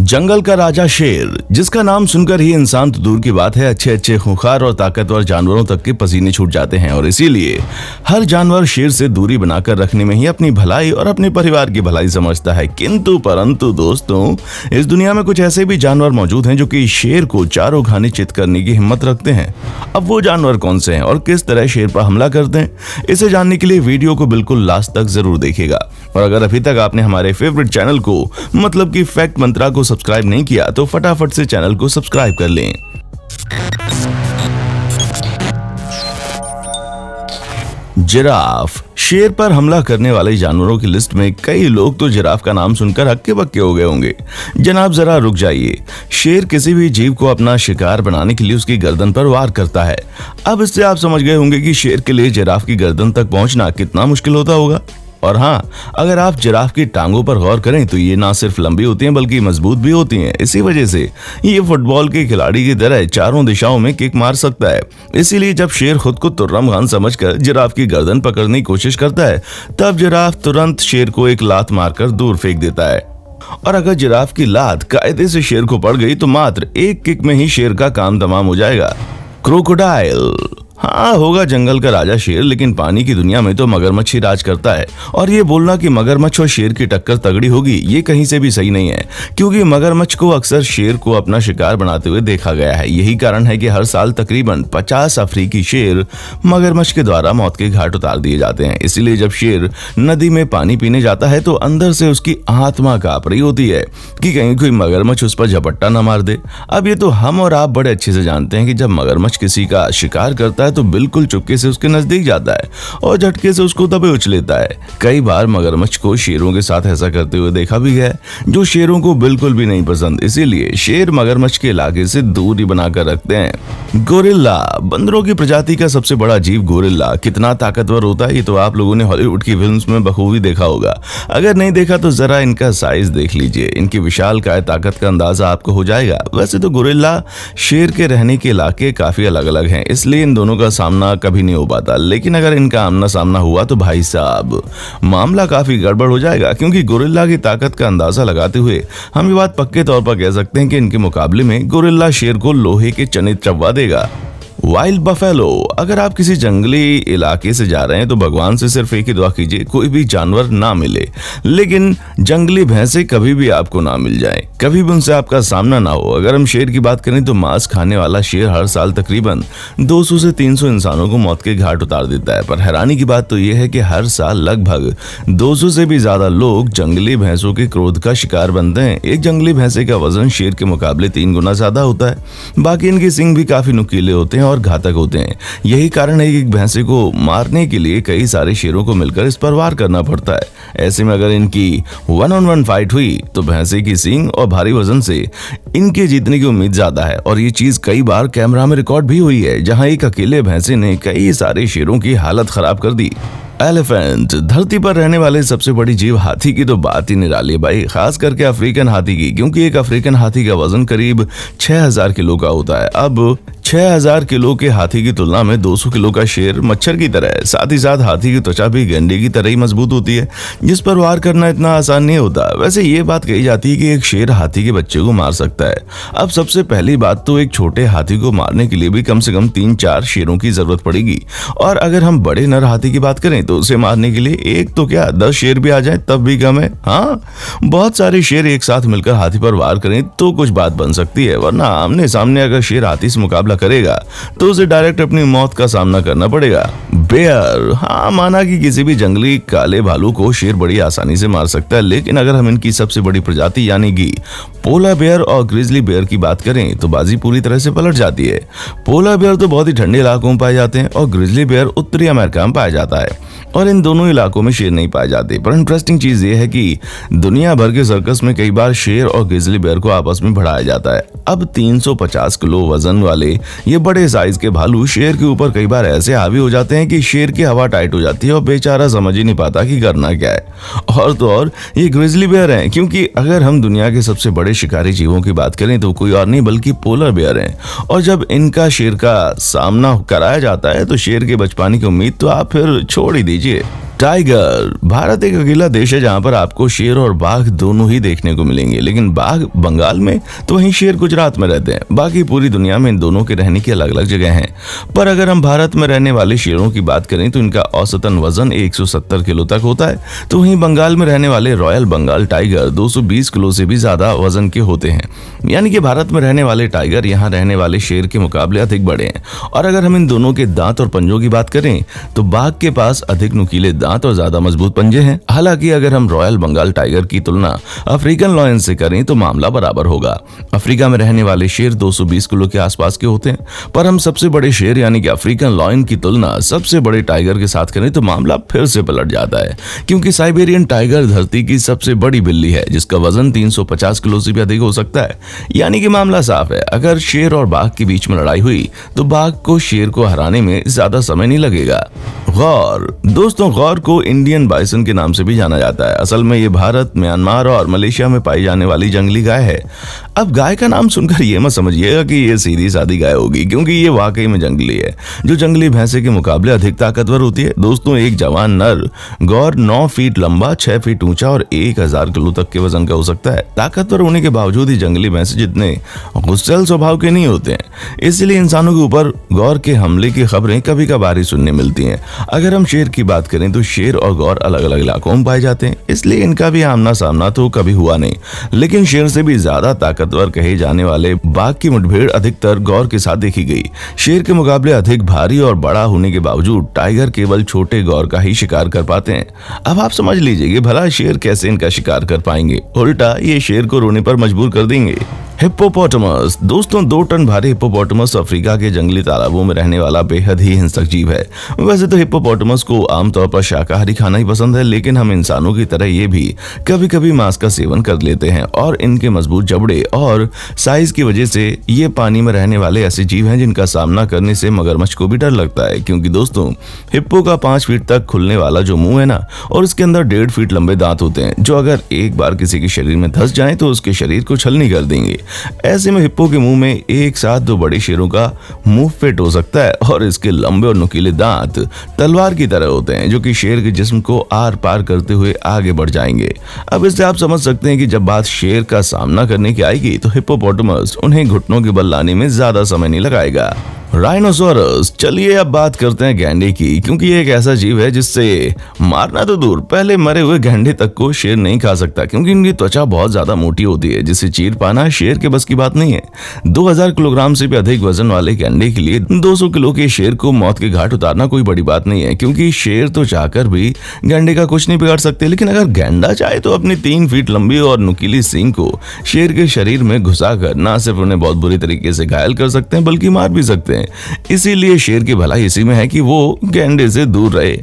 जंगल का राजा शेर, जिसका नाम सुनकर ही इंसान तो दूर की बात है, अच्छे अच्छे खूंखार और ताकतवर जानवरों तक के पसीने छूट जाते हैं। और इसीलिए हर जानवर शेर से दूरी बनाकर रखने में ही अपनी भलाई और अपने परिवार की भलाई समझता है। किंतु परंतु दोस्तों, इस दुनिया में कुछ ऐसे भी जानवर मौजूद हैं जो कि शेर को चारों खाने चित करने की हिम्मत रखते हैं। अब वो जानवर कौन से हैं और किस तरह शेर पर हमला करते हैं, इसे जानने के लिए वीडियो को बिल्कुल लास्ट तक जरूर देखिएगा। और अगर अभी तक आपने हमारे फेवरेट चैनल को मतलब कि फैक्ट मंत्रा को सब्सक्राइब नहीं किया तो फटाफट से चैनल को सब्सक्राइब कर लें। जिराफ, शेर पर हमला करने वाले जानवरों की लिस्ट में कई लोग तो जिराफ का नाम सुनकर हक्के बक्के हो गए होंगे। जनाब जरा रुक जाइए। शेर किसी भी जीव को अपना शिकार बनाने के लिए उसकी गर्दन पर वार करता है। अब इससे आप समझ गए होंगे कि शेर के लिए जिराफ की गर्दन तक पहुंचना कितना मुश्किल होता होगा। और हाँ, अगर आप जिराफ की टांगों पर गौर करें तो ये ना सिर्फ लंबी होती हैं बल्कि मजबूत भी होती हैं। इसी वजह से ये फुटबॉल के खिलाड़ी की तरह चारों दिशाओं में किक मार सकता है। इसीलिए जब शेर खुद को तुर्रम खान समझकर जिराफ की गर्दन पकड़ने की कोशिश करता है, तब जिराफ तुरंत शेर को एक लात मारकर दूर फेंक देता है। और अगर जिराफ की लात कायदे से शेर को पड़ गई तो मात्र एक किक में ही शेर का काम तमाम हो जाएगा। क्रोकोडाइल, हाँ होगा जंगल का राजा शेर, लेकिन पानी की दुनिया में तो मगरमच्छ ही राज करता है। और ये बोलना कि मगरमच्छ और शेर की टक्कर तगड़ी होगी, ये कहीं से भी सही नहीं है, क्योंकि मगरमच्छ को अक्सर शेर को अपना शिकार बनाते हुए देखा गया है। यही कारण है कि हर साल तकरीबन 50 अफ्रीकी शेर मगरमच्छ के द्वारा मौत के घाट उतार दिए जाते हैं। इसीलिए जब शेर नदी में पानी पीने जाता है तो अंदर से उसकी आत्मा कांप रही होती है कि कहीं कोई मगरमच्छ उस पर झपट्टा न मार दे। अब ये तो हम और आप बड़े अच्छे से जानते हैं कि जब मगरमच्छ किसी का शिकार करता है तो बिल्कुल चुपके से उसके नजदीक जाता है और झटके से उसको दबोच लेता है। कई बार मगरमच्छ को शेरों के साथ ऐसा करते हुए देखा भी गया, जो शेरों को बिल्कुल भी नहीं पसंद। इसीलिए शेर मगरमच्छ के इलाके से दूरी बनाकर रखते हैं। गोरिल्ला, बंदरों की प्रजाति का सबसे बड़ा जीव गोरिल्ला कितना ताकतवर होता है ये तो आप लोगों ने हॉलीवुड की फिल्म्स में बखूबी देखा होगा। अगर नहीं देखा तो जरा इनका साइज देख लीजिए, इनकी विशालकाय ताकत का अंदाजा आपको हो जाएगा। वैसे तो गोरिल्ला शेर के रहने के इलाके काफी अलग अलग हैं, इसलिए इन दोनों का सामना कभी नहीं हो पाता। लेकिन अगर इनका आमना सामना हुआ तो भाई साहब मामला काफी गड़बड़ हो जाएगा, क्योंकि गोरिल्ला की ताकत का अंदाजा लगाते हुए हम ये बात पक्के तौर पर कह सकते हैं कि इनके मुकाबले में गोरिल्ला शेर को लोहे के चने चबवा देगा। वाइल्ड बफेलो, अगर आप किसी जंगली इलाके से जा रहे हैं तो भगवान से सिर्फ एक ही दुआ कीजिए कोई भी जानवर ना मिले, लेकिन जंगली भैंसे कभी भी आपको ना मिल जाए, कभी भी उनसे आपका सामना ना हो। अगर हम शेर की बात करें तो मांस खाने वाला शेर हर साल तकरीबन 200 से 300 इंसानों को मौत के घाट उतार देता है। पर हैरानी की बात तो यह है कि हर साल लगभग 200 से भी ज्यादा लोग जंगली भैंसों के क्रोध का शिकार बनते हैं। एक जंगली भैंसे का वजन शेर के मुकाबले 3 गुना ज्यादा होता है। बाकी इनके सींग भी काफी नुकीले होते हैं और घातक होते हैं। यही कारण है कि भैंसे को मारने के लिए कई सारे शेरों को मिलकर इस पर वार करना पड़ता है। ऐसे में अगर इनकी 1-on-1 फाइट हुई तो भैंसे की सींग और भारी वजन से इनके जीतने की उम्मीद ज्यादा है। और ये चीज कई बार कैमरा में रिकॉर्ड भी हुई है, जहां एक अकेले भैंसे ने कई सारे शेरों की हालत खराब कर दी। एलिफेंट, धरती पर रहने वाले सबसे बड़ी जीव हाथी की तो बात ही निराली है भाई, खास करके अफ्रीकन हाथी की, क्योंकि एक अफ्रीकन हाथी का वजन करीब 6000 किलो का होता है। अब 6000 किलो के हाथी की तुलना में 200 किलो का शेर मच्छर की तरह है। साथ ही साथ हाथी की त्वचा भी गैंडे की तरह ही मजबूत होती है, जिस पर वार करना इतना आसान नहीं होता। वैसे ये बात कही जाती है कि एक शेर हाथी के बच्चे को मार सकता है। अब सबसे पहली बात तो एक छोटे हाथी को मारने के लिए भी कम से कम 3-4 शेरों की जरूरत पड़ेगी, और अगर हम बड़े नर हाथी की बात करें तो उसे मारने के लिए एक तो क्या 10 शेर भी आ जाए तब भी कम है। हाँ, बहुत सारे शेर एक साथ मिलकर हाथी पर वार करें तो कुछ बात बन सकती है, वरना आमने सामने अगर शेर हाथी से मुकाबला करेगा तो उसे डायरेक्ट अपनी मौत का सामना करना पड़ेगा। बेयर, हाँ माना कि किसी भी जंगली काले भालू को शेर बड़ी आसानी से मार सकता है, लेकिन अगर हम इनकी सबसे बड़ी प्रजाति यानी कि पोला बेयर और ग्रिजली बेयर की बात करें तो बाजी पूरी तरह से पलट जाती है। पोला बेयर तो बहुत ही ठंडे इलाकों में पाए जाते हैं और ग्रिजली बेयर उत्तरी अमेरिका में पाया जाता है, और इन दोनों इलाकों में शेर नहीं पाए जाते। पर इंटरेस्टिंग चीज ये है कि दुनिया भर के सर्कस में कई बार शेर और ग्रिजली बेयर को आपस में भिड़ाया जाता है। अब 350 किलो वजन वाले ये बड़े साइज के भालू शेर के ऊपर कई बार ऐसे हावी हो जाते हैं कि कि शेर की हवा टाइट हो जाती है और बेचारा समझ ही नहीं पाता कि करना क्या है। और तो और ये ग्रिजली बेयर हैं, क्योंकि अगर हम दुनिया के सबसे बड़े शिकारी जीवों की बात करें तो कोई और नहीं बल्कि पोलर बेयर हैं। और जब इनका शेर का सामना कराया जाता है तो शेर के बच पाने की उम्मीद तो आप फिर छोड़ ही दीजिए। टाइगर। भारत एक अकेला देश है जहां पर आपको शेर और बाघ दोनों ही देखने को मिलेंगे, लेकिन बाघ बंगाल में तो वहीं शेर गुजरात में रहते हैं। बाकी पूरी दुनिया में इन दोनों के रहने की अलग अलग जगह हैं। पर अगर हम भारत में रहने वाले शेरों की बात करें तो इनका औसतन वजन 170 किलो तक होता है, तो वहीं बंगाल में रहने वाले रॉयल बंगाल टाइगर 220 किलो से भी ज्यादा वजन के होते हैं। यानी कि भारत में रहने वाले टाइगर यहाँ रहने वाले शेर के मुकाबले अधिक बड़े हैं। और अगर हम इन दोनों के दांत और पंजों की बात करें तो बाघ के पास अधिक नुकीले दांत और ज्यादा मजबूत पंजे हैं। हालांकि अगर हम रॉयल बंगाल टाइगर की तुलना अफ्रीकन लॉयन से करें तो मामला बराबर होगा। अफ्रीका में रहने वाले शेर 220 किलो के आसपास के होते हैं, पर हम सबसे बड़े शेर यानी कि अफ्रीकन लॉयन की तुलना सबसे बड़े टाइगर के साथ करें तो मामला फिर से पलट जाता है, क्योंकि साइबेरियन टाइगर धरती की सबसे बड़ी बिल्ली है जिसका वजन 350 किलो से भी अधिक हो सकता है। यानी कि मामला साफ है, अगर शेर और बाघ के बीच में लड़ाई हुई तो बाघ को शेर को हराने में ज्यादा समय नहीं लगेगा। गौर। दोस्तों, गौर को इंडियन बाइसन के नाम से भी जाना जाता है। असल में ये भारत, म्यांमार और मलेशिया में पाई जाने वाली जंगली गाय है। अब गाय का नाम सुनकर ये मत समझिएगा कि ये सीधी सादी गाय होगी, क्योंकि ये वाकई में जंगली है, जो जंगली भैंसे के मुकाबले अधिक ताकतवर होती है। दोस्तों, एक जवान नर गौर 9 फीट लंबा, 6 फीट ऊंचा और 1000 किलो तक के वजन का हो सकता है। ताकतवर होने के बावजूद ही जंगली भैंसे जितने गुस्सैल स्वभाव के नहीं होते हैं, इसलिए इंसानों के ऊपर गौर के हमले की खबरें कभी कभार ही सुनने मिलती हैं। अगर हम शेर की बात करें तो शेर और गौर अलग अलग इलाकों में पाए जाते हैं, इसलिए इनका भी आमना सामना तो कभी हुआ नहीं। लेकिन शेर से भी ज्यादा ताकतवर कहे जाने वाले बाघ की मुठभेड़ अधिकतर गौर के साथ देखी गई। शेर के मुकाबले अधिक भारी और बड़ा होने के बावजूद टाइगर केवल छोटे गौर का ही शिकार कर पाते हैं। अब आप समझ लीजिए कि भला शेर कैसे इनका शिकार कर पाएंगे, उल्टा ये शेर को रोने पर मजबूर कर देंगे। हिप्पोपोटामस। दोस्तों, 2 टन भारी हिप्पोपोटामस अफ्रीका के जंगली तालाबों में रहने वाला बेहद ही हिंसक जीव है। वैसे तो हिप्पोपोटामस को आमतौर पर शाकाहारी खाना ही पसंद है, लेकिन हम इंसानों की तरह ये भी कभी कभी मांस का सेवन कर लेते हैं। और इनके मजबूत जबड़े और साइज की वजह से ये पानी में रहने वाले ऐसे जीव हैं जिनका सामना करने से मगरमच्छ को भी डर लगता है, क्योंकि दोस्तों हिप्पो का 5 फीट तक खुलने वाला जो मुंह है ना, और उसके अंदर 1.5 फीट लंबे दांत होते हैं, जो अगर एक बार किसी के शरीर में धंस जाए तो उसके शरीर को छलनी कर देंगे। ऐसे में हिप्पो के मुंह में एक साथ 2 बड़े शेरों का मुंह फिट हो सकता है, और इसके लंबे और नुकीले दांत तलवार की तरह होते हैं, जो कि शेर के जिस्म को आर पार करते हुए आगे बढ़ जाएंगे। अब इससे आप समझ सकते हैं कि जब बात शेर का सामना करने की आएगी तो हिप्पोपोटामस उन्हें घुटनों के बल लाने में ज्यादा समय नहीं लगाएगा। राइनोसोरस। चलिए अब बात करते हैं गैंडे की, क्योंकि ये एक ऐसा जीव है जिससे मारना तो दूर, पहले मरे हुए गैंडे तक को शेर नहीं खा सकता, क्योंकि इनकी त्वचा बहुत ज्यादा मोटी होती है, जिसे चीर पाना शेर के बस की बात नहीं है। 2000 किलोग्राम से भी अधिक वजन वाले गैंडे के लिए 200 किलो के शेर को मौत के घाट उतारना कोई बड़ी बात नहीं है, क्योंकि शेर तो चाहकर भी गैंडे का कुछ नहीं बिगाड़ सकते। लेकिन अगर गैंडा चाहे तो अपनी 3 फीट लंबी और नुकीली सींग को शेर के शरीर में घुसाकर न सिर्फ उन्हें बहुत बुरी तरीके से घायल कर सकते हैं, बल्कि मार भी सकते हैं। इसीलिए शेर की भलाई इसी में है कि वो गैंडे से दूर रहे।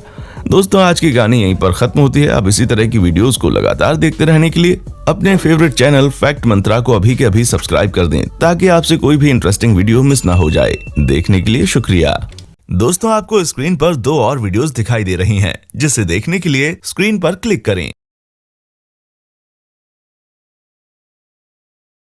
दोस्तों, आज की कहानी यहीं पर खत्म होती है। अब इसी तरह की वीडियोस को लगातार देखते रहने के लिए अपने फेवरेट चैनल फैक्ट मंत्रा को अभी के अभी सब्सक्राइब कर दें, ताकि आपसे कोई भी इंटरेस्टिंग वीडियो मिस ना हो जाए। देखने के लिए शुक्रिया। दोस्तों, आपको स्क्रीन पर 2 और वीडियोस दिखाई दे रही हैं, जिसे देखने के लिए स्क्रीन पर क्लिक करें।